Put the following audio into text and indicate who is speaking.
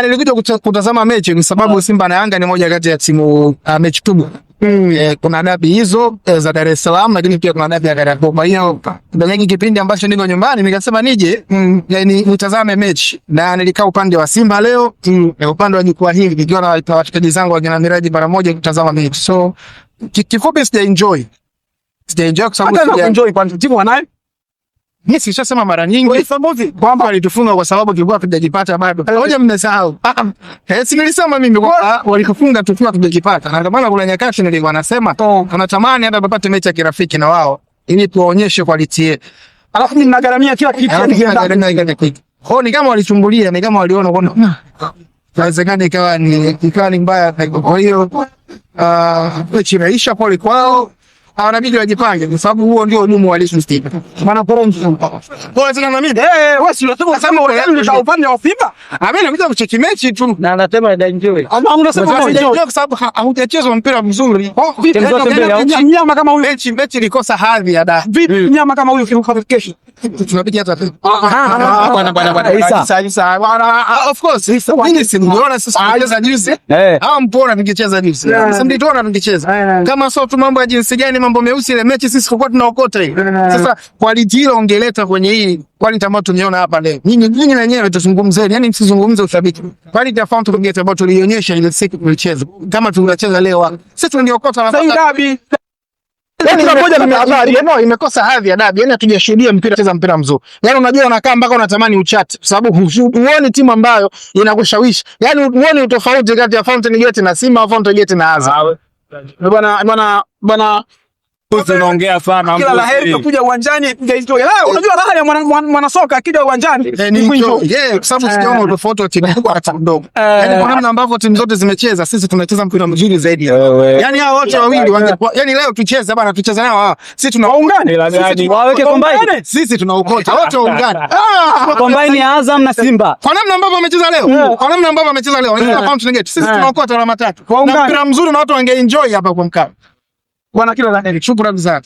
Speaker 1: nilikuja kutazama mechi kwa sababu Simba na Yanga ni moja kati ya timu mechi kubwa. Kuna dabi hizo za Dar es Salaam, lakini pia kuna dabi ya Kariakoo. Kwa hiyo ndio kipindi ambacho niko nyumbani nikasema nije yani nitazame mechi, na nilikaa upande wa Simba leo, upande wa jukwaa hili nikiwa na wachezaji zangu wakina Miraji mara moja kutazama mechi. So kifupi sija enjoy kwa sababu enjoy kwa timu wanayo. Yes, nishasema mara nyingi kwamba walitufunga kwa sababu tulikuwa hatujajipata bado. Ngoja mmesahau. Si nilisema mimi kwa walitufunga tukiwa hatujajipata. Na ndio maana kuna nyakati nilikuwa nasema tunatamani hata tupate mechi ya kirafiki na wao ili tuwaonyeshe quality yetu. Alafu mimi nagaramia kila kitu. Ni kama walichungulia, ni kama waliona kwamba inawezekana ikawa ni mbaya. Kwa hiyo mechi imeisha pole kwao. Wanabidi wajipange kwa sababu huo ndio udumu wa Lissu Steve. Maana kwa tena na mimi wewe si unataka sema wewe upande wa Simba? Mimi nakuja kucheki mechi tu na anasema enjoy. Unasema enjoy kwa sababu haujacheza mpira mzuri. Nyama kama huyu mechi ilikosa hadhi ya da. Vipi nyama kama huyu kiruka kesho? Tunapiga hata. Isa. Of course, mimi simuona sasa anacheza juzi. Mpona nikicheza juzi. Sasa mlituona tukicheza. Kama sio tu mambo ya jinsi gani mambo meusi ile mechi sisi tulikuwa tunaokota hii. Sasa quality hilo ongeleta kwenye hii quality ambayo tumeona hapa leo. Nyinyi wenyewe tuzungumzeni, yani msizungumze ushabiki. Quality ya fountain tungeta ambayo tulionyesha ile siku tulicheza. Kama tunacheza leo sisi tungeokota na ngapi? Yani moja na habari imekosa hadhi ya dabi. Yani hatujashuhudia cheza mpira mzuri. Yani unajua unakaa mpaka unatamani uchate kwa sababu huoni timu ambayo inakushawishi. Yani huoni utofauti kati ya Fountain Gate na Simba au Fountain Gate na Azam. Bwana
Speaker 2: tunaongea sana
Speaker 1: kila la heri kuja uwanjani ndio. Unajua raha ya mwana soka akija uwanjani ni kwa sababu sijaona utofauti wa timu kubwa hata mdogo. Yani kwa namna ambavyo timu zote zimecheza, sisi tunacheza mpira mzuri zaidi. Yani hao wote wawili yani leo tucheze bwana, tucheze nao sisi tunaungana.
Speaker 2: Waweke combine,
Speaker 1: sisi tunaukota wote waungane.
Speaker 2: Combine ya Azam na Simba
Speaker 1: kwa namna ambavyo wamecheza leo, kwa namna ambavyo wamecheza leo na Fountain Gate, sisi tunaukota alama 3 mpira mzuri na watu wangeenjoy hapa kwa mkao. Bwana kila la heri, shukrani sana.